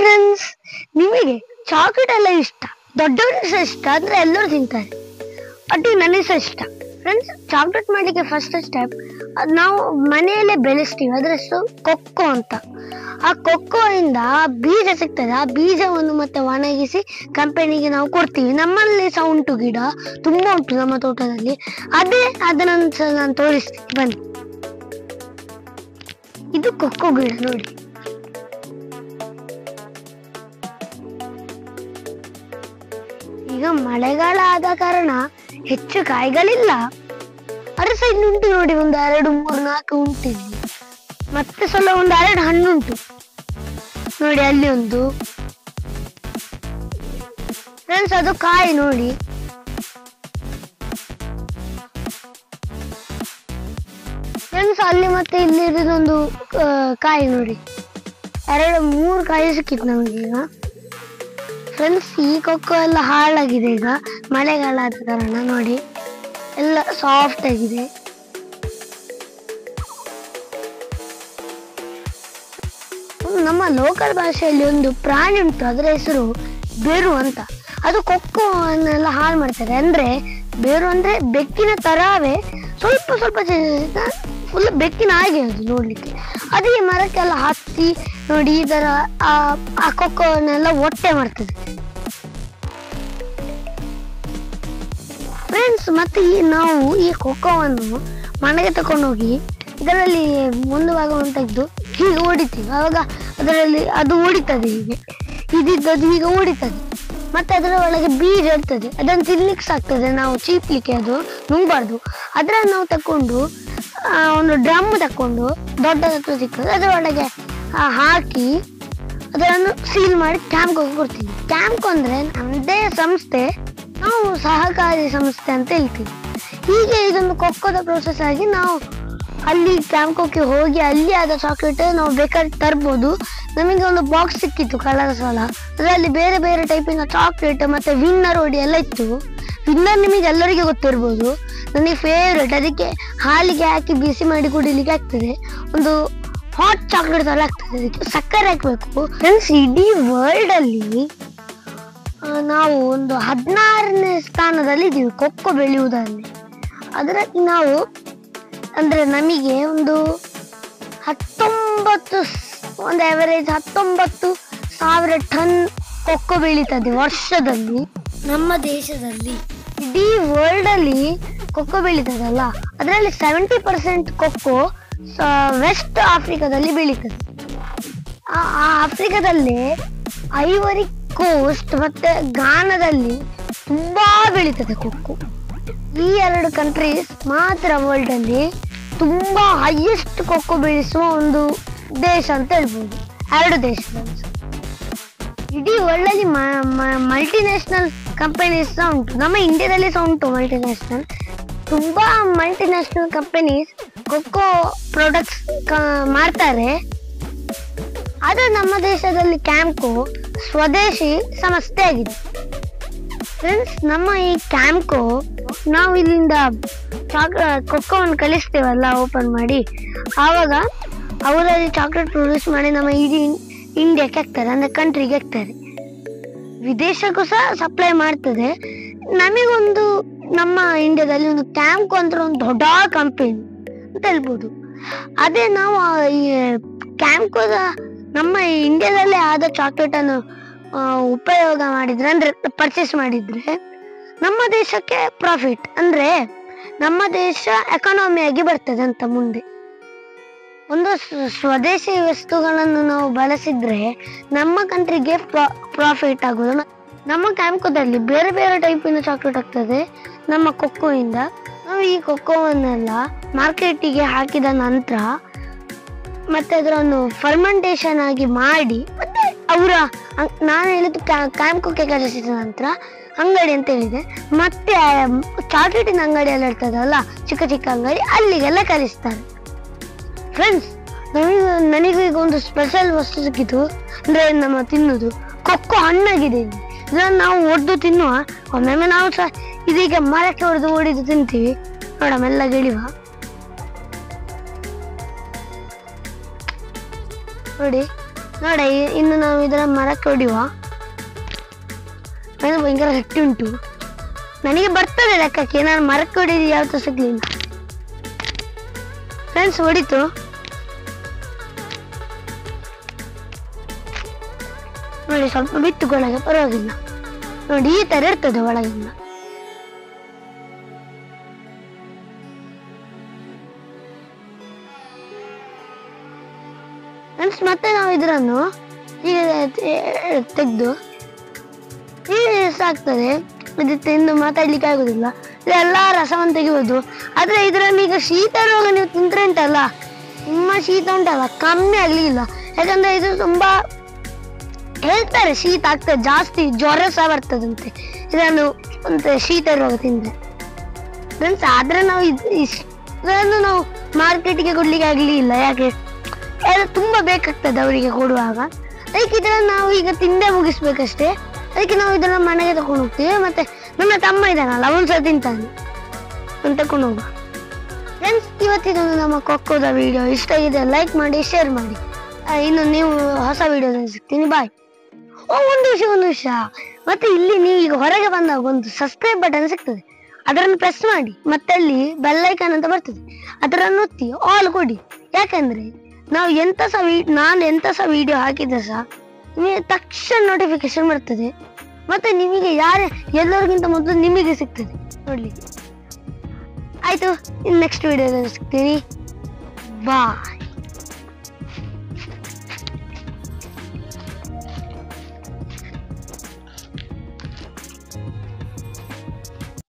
Friends, ನಿಮಗೆ chocolate ಎಲ್ಲ ಇಷ್ಟ, ದೊಡ್ಡವರಿಗೆ ಸಹ ಇಷ್ಟ, ಅಂದ್ರೆ ಎಲ್ಲರೂ ತಿಂತಾರೆ. ಅದು ನನಗೆ ಸಹ ಇಷ್ಟ. ಫ್ರೆಂಡ್ಸ್, ಚಾಕ್ಲೇಟ್ ಮಾಡಲಿಕ್ಕೆ ಫಸ್ಟ್ ಸ್ಟೆಪ್ ನಾವು ಮನೆಯಲ್ಲೇ ಬೆಳೆಸ್ತೀವಿ, ಅದ್ರ ಹೆಸರು ಕೊಕ್ಕೋ ಅಂತ. ಆ ಕೊಕ್ಕೋ ಇಂದ ಬೀಜ ಸಿಗ್ತದೆ. ಆ ಬೀಜವನ್ನು ಮತ್ತೆ ಒಣಗಿಸಿ ಕಂಪನಿಗೆ ನಾವು ಕೊಡ್ತೀವಿ. ನಮ್ಮಲ್ಲಿ ಸಹ ಉಂಟು, ಗಿಡ ತುಂಬಾ ಉಂಟು ನಮ್ಮ ತೋಟದಲ್ಲಿ. ಅದನ್ನ ನಾನು ತೋರಿಸ್ತೀನಿ ಬನ್ನಿ. ಇದು ಕೊಕ್ಕೋ ಗಿಡ ನೋಡಿ. ಈಗ ಮಳೆಗಾಲ ಆದ ಕಾರಣ ಹೆಚ್ಚು ಕಾಯಿಗಳಿಲ್ಲ. ಅದ್ರ ಸೈಡ್ ಉಂಟು ನೋಡಿ, ಒಂದು 2, 3, 4 ಉಂಟಿದೆ. ಮತ್ತೆ ಸ್ವಲ್ಪ ಒಂದು 2 ಹಣ್ಣುಂಟು ನೋಡಿ, ಅಲ್ಲಿ ಒಂದು. ಫ್ರೆಂಡ್ಸ್, ಅದು ಕಾಯಿ ನೋಡಿ. ಫ್ರೆಂಡ್ಸ್, ಅಲ್ಲಿ ಮತ್ತೆ ಇಲ್ಲಿ ಇರೋದೊಂದು ಕಾಯಿ ನೋಡಿ. 2, 3 ಕಾಯಿ ಸಿಕ್ಕಿತ್ತು ನಮಗೀಗ. ಫ್ರೆಂಡ್ಸ್, ಈ ಕೊಕ್ಕೋ ಎಲ್ಲ ಹಾಳಾಗಿದೆ ಈಗ ಮಳೆಗಾಲ ಆದ ಕಾರಣ. ನೋಡಿ, ಎಲ್ಲ ಸಾಫ್ಟ್ ಆಗಿದೆ. ನಮ್ಮ ಲೋಕಲ್ ಭಾಷೆಯಲ್ಲಿ ಒಂದು ಪ್ರಾಣಿ ಉಂಟು, ಅದರ ಹೆಸರು ಬೇರು ಅಂತ. ಅದು ಕೊಕ್ಕೋ ಅನ್ನೆಲ್ಲ ಹಾಳು ಮಾಡ್ತಾರೆ. ಅಂದ್ರೆ ಬೇರು ಅಂದ್ರೆ ಬೆಕ್ಕಿನ ತರವೇ, ಸ್ವಲ್ಪ ಫುಲ್ ಬೆಕ್ಕಿನ ಹಾಗೆ ಅದು ನೋಡ್ಲಿಕ್ಕೆ. ಅದೇ ಮರಕ್ಕೆಲ್ಲ ಹತ್ತಿ ನೋಡಿ, ಈ ತರ ಆ ಕೊಕ್ಕೋನೆಲ್ಲ ಹೊಟ್ಟೆ ಮಾಡ್ತದೆ. ಫ್ರೆಂಡ್ಸ್, ಮತ್ತೆ ನಾವು ಈ ಕೊಕ್ಕೋವನ್ನು ಮನೆಗೆ ತಕೊಂಡೋಗಿ ಇದರಲ್ಲಿ ಒಂದು ಭಾಗವನ್ನು ತೆಗೆದು ಹೀಗೆ ಓಡಿತೀವಿ. ಆವಾಗ ಅದರಲ್ಲಿ ಅದು ಓಡಿತದೆ, ಹೀಗೆ ಇದಿದ್ದದು ಹೀಗೆ ಓಡಿತದೆ. ಮತ್ತೆ ಅದರ ಒಳಗೆ ಬೀಜ ಇರ್ತದೆ, ಅದನ್ನು ತಿನ್ಲಿಕ್ಕೆ ಸಾಕ್ತದೆ. ನಾವು ಚೀಪ್ಲಿಕ್ಕೆ ಅದು ನುಂಗಬಾರ್ದು. ಅದನ್ನು ನಾವು ತಕೊಂಡು ಒಂದು ಡ್ರಮ್ ತಕೊಂಡು, ದೊಡ್ಡದತ್ತು ಸಿಗ್ತದೆ, ಅದರೊಳಗೆ ಹಾಕಿ ಅದನ್ನು ಸೀಲ್ ಮಾಡಿ ಕ್ಯಾಂಪ್ಗೆ ಕೊಡ್ತೀವಿ. ಕ್ಯಾಂಪ್ ಅಂದ್ರೆ ನಮ್ಮದೇ ಸಂಸ್ಥೆ, ನಾವು ಸಹಕಾರಿ ಸಂಸ್ಥೆ ಅಂತ ಹೇಳ್ತೀವಿ. ಹೀಗೆ ಇದೊಂದು ಕೊಕ್ಕೋದ ಪ್ರೋಸೆಸ್ ಆಗಿ ನಾವು ಅಲ್ಲಿ ಕ್ಯಾಂಪ್ಗೆ ಹೋಗಿ ಅಲ್ಲಿ ಆದ ಚಾಕ್ಲೇಟ್ ನಾವು ಬೇಕಾದ್ರೆ ತರ್ಬೋದು. ನಮಗೆ ಒಂದು ಬಾಕ್ಸ್ ಸಿಕ್ಕಿತ್ತು ಕಲರ್ ಸಾಲ, ಅದರಲ್ಲಿ ಬೇರೆ ಬೇರೆ ಟೈಪಿನ ಚಾಕ್ಲೇಟ್ ಮತ್ತೆ ವಿನ್ನರ್ ಓಡಿ ಎಲ್ಲ ಇತ್ತು. ವಿನ್ನರ್ ನಿಮಗೆ ಎಲ್ಲರಿಗೆ ಗೊತ್ತಿರ್ಬೋದು, ನನಗೆ ಫೇವ್ರೇಟ್. ಅದಕ್ಕೆ ಹಾಲಿಗೆ ಹಾಕಿ ಬಿಸಿ ಮಾಡಿ ಕುಡಿಲಿಕ್ಕೆ ಆಗ್ತದೆ. ಒಂದು ಹಾಟ್ ಚಾಕ್ಲೇಟ್ ತರ ಆಗ್ತದೆ, ಅದಕ್ಕೆ ಸಕ್ಕರೆ ಹಾಕ್ಬೇಕು. ಫ್ರೆಂಡ್ಸ್, ಇಡೀ ವರ್ಲ್ಡ್ ಅಲ್ಲಿ ನಾವು ಒಂದು 16ನೇ ಸ್ಥಾನದಲ್ಲಿ ಇದ್ದೀವಿ ಕೊಕ್ಕೋ ಬೆಳೆಯುವುದರಲ್ಲಿ. ಅದರಲ್ಲಿ ನಾವು ಅಂದ್ರೆ ನಮಗೆ ಒಂದು 19,000 ಟನ್ ಕೊಕ್ಕೋ ಬೆಳೀತದೆ ವರ್ಷದಲ್ಲಿ ನಮ್ಮ ದೇಶದಲ್ಲಿ. ಇಡೀ ವರ್ಲ್ಡ್ ಅಲ್ಲಿ ಕೊಕ್ಕೋ ಬೆಳೀತದಲ್ಲ, ಅದರಲ್ಲಿ 70% ಕೊಕ್ಕೋ ವೆಸ್ಟ್ ಆಫ್ರಿಕಾದಲ್ಲಿ ಬೆಳೀತದೆ. ಆ ಆಫ್ರಿಕಾದಲ್ಲಿ ಐವರಿ ಕೋಸ್ಟ್ ಮತ್ತೆ ಘಾನದಲ್ಲಿ ತುಂಬಾ ಬೆಳೀತದೆ ಕೊಕ್ಕೋ. ಈ 2 ಕಂಟ್ರೀಸ್ ಮಾತ್ರ ವರ್ಲ್ಡ್ ಅಲ್ಲಿ ತುಂಬಾ ಹೈಯೆಸ್ಟ್ ಕೊಕ್ಕೋ ಬೆಳೆಸುವ ಒಂದು ದೇಶ ಅಂತ ಹೇಳ್ಬೋದು. 2 ದೇಶದಲ್ಲಿ. ಇಡೀ ವರ್ಲ್ಡ್ ಅಲ್ಲಿ ಮಲ್ಟಿನ್ಯಾಷನಲ್ ಕಂಪನೀಸ್ ಉಂಟು. ನಮ್ಮ ಇಂಡಿಯಾದಲ್ಲಿ ಸಹ ಉಂಟು ಮಲ್ಟಿನ್ಯಾಷನಲ್. ತುಂಬಾ ಮಲ್ಟಿನ್ಯಾಷನಲ್ ಕಂಪನೀಸ್ ಕೊಕ್ಕೋ ಪ್ರಾಡಕ್ಟ್ಸ್ ಮಾಡ್ತಾರೆ. ಆದ್ರೆ ನಮ್ಮ ದೇಶದಲ್ಲಿ ಕ್ಯಾಂಪ್ಕೋ ಸ್ವದೇಶಿ ಸಂಸ್ಥೆ ಆಗಿದೆ. ಫ್ರೆಂಡ್ಸ್, ನಮ್ಮ ಈ ಕ್ಯಾಂಪ್ಕೋ ನಾವು ಇಲ್ಲಿಂದ ಕೊಕ್ಕೋವನ್ನು ಕಲಿಸ್ತೇವಲ್ಲ ಓಪನ್ ಮಾಡಿ, ಆವಾಗ ಅವರಲ್ಲಿ ಚಾಕ್ಲೇಟ್ ಪ್ರೊಡ್ಯೂಸ್ ಮಾಡಿ ನಮ್ಮ ಇಡೀ ಇಂಡಿಯಾಕ್ಕೆ ಹಾಕ್ತಾರೆ, ಅಂದ್ರೆ ಕಂಟ್ರಿಗೆ ಹಾಕ್ತಾರೆ. ವಿದೇಶಕ್ಕೂ ಸಹ ಸಪ್ಲೈ ಮಾಡ್ತದೆ. ನಮಗೊಂದು ನಮ್ಮ ಇಂಡಿಯಾದಲ್ಲಿ ಒಂದು ಕ್ಯಾಂಪ್ಕೋ ಅಂತ ಒಂದು ದೊಡ್ಡ ಕಂಪನಿ ಅಂತ ಹೇಳ್ಬೋದು. ಅದೇ ನಾವು ಈ ಕ್ಯಾಂಪ್ಕೋದ ನಮ್ಮ ಇಂಡಿಯಾದಲ್ಲೇ ಆದ ಚಾಕ್ಲೇಟ್ ಅನ್ನು ಉಪಯೋಗ ಮಾಡಿದ್ರೆ, ಅಂದ್ರೆ ಪರ್ಚೇಸ್ ಮಾಡಿದ್ರೆ ನಮ್ಮ ದೇಶಕ್ಕೆ ಪ್ರಾಫಿಟ್, ಅಂದ್ರೆ ನಮ್ಮ ದೇಶ ಎಕಾನಮಿಯಾಗಿ ಬರ್ತದೆ ಅಂತ ಮುಂದೆ. ಒಂದು ಸ್ವದೇಶಿ ವಸ್ತುಗಳನ್ನು ನಾವು ಬಳಸಿದ್ರೆ ನಮ್ಮ ಕಂಟ್ರಿಗೆ ಪ್ರಾಫಿಟ್ ಆಗೋದು. ನಮ್ಮ ಕ್ಯಾಂಪ್ಕೋದಲ್ಲಿ ಬೇರೆ ಬೇರೆ ಟೈಪಿನ ಚಾಕ್ಲೇಟ್ ಆಗ್ತದೆ ನಮ್ಮ ಕೊಕ್ಕೋ ಇಂದ. ನಾವು ಈ ಕೊಕ್ಕೋವನ್ನೆಲ್ಲ ಮಾರ್ಕೆಟಿಗೆ ಹಾಕಿದ ನಂತರ ಮತ್ತೆ ಅದರನ್ನು ಫರ್ಮೆಂಟೇಶನ್ ಆಗಿ ಮಾಡಿ, ಮತ್ತೆ ನಾನು ಹೇಳಿದ್ದು ಕ್ಯಾಂಪ್ಕೋಕ್ಕೆ ಕಲಿಸಿದ ನಂತರ ಅಂಗಡಿ ಅಂತ ಹೇಳಿದೆ, ಮತ್ತೆ ಚಾಕ್ಲೇಟಿನ ಅಂಗಡಿ ಎಲ್ಲ ಇರ್ತದಲ್ಲ, ಚಿಕ್ಕ ಚಿಕ್ಕ ಅಂಗಡಿ, ಅಲ್ಲಿಗೆಲ್ಲ ಕಲಿಸ್ತಾರೆ. ಫ್ರೆಂಡ್ಸ್, ನನಗೆ ಈಗ ಒಂದು ಸ್ಪೆಷಲ್ ವಸ್ತು ಸಿಕ್ಕಿತು, ಅಂದ್ರೆ ನಮ್ಮ ತಿನ್ನುದು ಕೊಕ್ಕೋ ಹಣ್ಣಾಗಿದೆ. ಇದನ್ನು ನಾವು ಒಡೆದು ತಿನ್ನುವ. ಒಮ್ಮೊಮ್ಮೆ ನಾವು ಸಹ ಇದೀಗ ಮರಕ್ಕೆ ಹೊಡೆದು ತಿಂತೀವಿ. ನೋಡ, ಮೆಲ್ಲ ಗೆಳಿವ ನೋಡಿ, ನೋಡಿ ಇನ್ನು ನಾವು ಇದರ ಮರಕ್ಕೆ ಹೊಡಿಯುವ. ಭಯಂಕರ ಗಟ್ಟಿ ಉಂಟು, ನನಗೆ ಬರ್ತದೆ ಲೆಕ್ಕಕ್ಕೆ. ನಾನು ಮರಕ್ಕೆ ಹೊಡಿದು ಯಾವತ್ತೂ ಸಿಗ್ಲಿಲ್ಲ. ಫ್ರೆಂಡ್ಸ್ ಹೊಡಿತು. ನೋಡಿ ಸ್ವಲ್ಪ ಬಿತ್ತು ಒಳಗೆ, ಪರವಾಗಿಲ್ಲ. ನೋಡಿ ಈ ತರ ಇರ್ತದೆ ಒಳಗಿಂದ. ಫ್ರೆಂಡ್ಸ್ ಮತ್ತೆ ನಾವು ಇದರನ್ನು ಈಗ ತೆಗೆದು ಸಾಕ್ತದೆ. ಇದು ತಿಂದು ಮಾತಾಡ್ಲಿಕ್ಕೆ ಆಗುದಿಲ್ಲ, ಎಲ್ಲಾ ರಸವನ್ನು ತೆಗಿಬೋದು. ಆದ್ರೆ ಇದರಲ್ಲಿ ಈಗ ಶೀತ ರೋಗ ನೀವು ತಿಂದ್ರೆ ಉಂಟಲ್ಲ, ನಿಮ್ಮ ಶೀತ ಉಂಟಲ್ಲ ಕಮ್ಮಿ ಆಗ್ಲಿಲ್ಲ. ಯಾಕಂದ್ರೆ ಇದು ತುಂಬಾ ಹೇಳ್ತಾರೆ ಶೀತ ಆಗ್ತದೆ ಜಾಸ್ತಿ, ಜ್ವರ ಸಹ ಬರ್ತದಂತೆ ಇದನ್ನು ಶೀತ ರೋಗ ತಿಂದ್ರೆ. ಫ್ರೆಂಡ್ಸ್ ಆದ್ರೆ ನಾವು ಇದನ್ನು ನಾವು ಮಾರ್ಕೆಟ್ಗೆ ಕೊಡ್ಲಿಕ್ಕೆ ಆಗ್ಲಿಲ್ಲ. ಯಾಕೆ ಎಲ್ಲ ತುಂಬಾ ಬೇಕಾಗ್ತದೆ ಅವರಿಗೆ ಕೊಡುವಾಗ. ಅದಕ್ಕೆ ಇದನ್ನ ನಾವು ಈಗ ತಿಂದೇ ಮುಗಿಸ್ಬೇಕಷ್ಟೇ. ಅದಕ್ಕೆ ನಾವು ಇದನ್ನ ಮನೆಗೆ ತಕೊಂಡು ಹೋಗ್ತೀವಿ. ಮತ್ತೆ ನನ್ನ ತಮ್ಮ ಇದ್ದಾನಲ್ಲ, ಅವನು ಸಹ ತಿಂತಾನೆ, ಅವ್ನು ತಕೊಂಡು ಹೋಗುವ. ಫ್ರೆಂಡ್ಸ್ ಇವತ್ತಿದೊಂದು ನಮ್ಮ ಕೊಕ್ಕೋದ ವಿಡಿಯೋ ಇಷ್ಟ ಆಗಿದೆ, ಲೈಕ್ ಮಾಡಿ, ಶೇರ್ ಮಾಡಿ. ಇನ್ನು ನೀವು ಹೊಸ ವಿಡಿಯೋದಲ್ಲಿ ಸಿಗ್ತೀನಿ. ಬಾಯ್. ಒಂದು ವಿಷಯ, ಮತ್ತೆ ಇಲ್ಲಿ ನೀವು ಈಗ ಹೊರಗೆ ಬಂದಾಗ ಒಂದು ಸಬ್ಸ್ಕ್ರೈಬ್ ಬಟನ್ ಸಿಗ್ತದೆ, ಅದನ್ನು ಪ್ರೆಸ್ ಮಾಡಿ. ಮತ್ತೆ ಅಲ್ಲಿ ಬೆಲ್ ಐಕಾನ್ ಅಂತ ಬರ್ತದೆ, ಅದನ್ನು ಒತ್ತಿ ಆಲ್ ಕೊಡಿ. ಯಾಕಂದ್ರೆ ನಾವು ನಾನು ಎಂತ ಸಹ ವಿಡಿಯೋ ಹಾಕಿದ್ರೆ ಸಹ ನಿಮಗೆ ತಕ್ಷಣ ನೋಟಿಫಿಕೇಶನ್ ಬರ್ತದೆ. ಮತ್ತೆ ನಿಮಗೆ ಎಲ್ಲರಿಗಿಂತ ಮೊದಲು ನಿಮಗೆ ಸಿಗ್ತದೆ ನೋಡ್ಲಿಕ್ಕೆ. ಆಯ್ತು, ನೆಕ್ಸ್ಟ್ ವಿಡಿಯೋದಲ್ಲಿ ಸಿಗ್ತೀನಿ. ಬಾಯ್.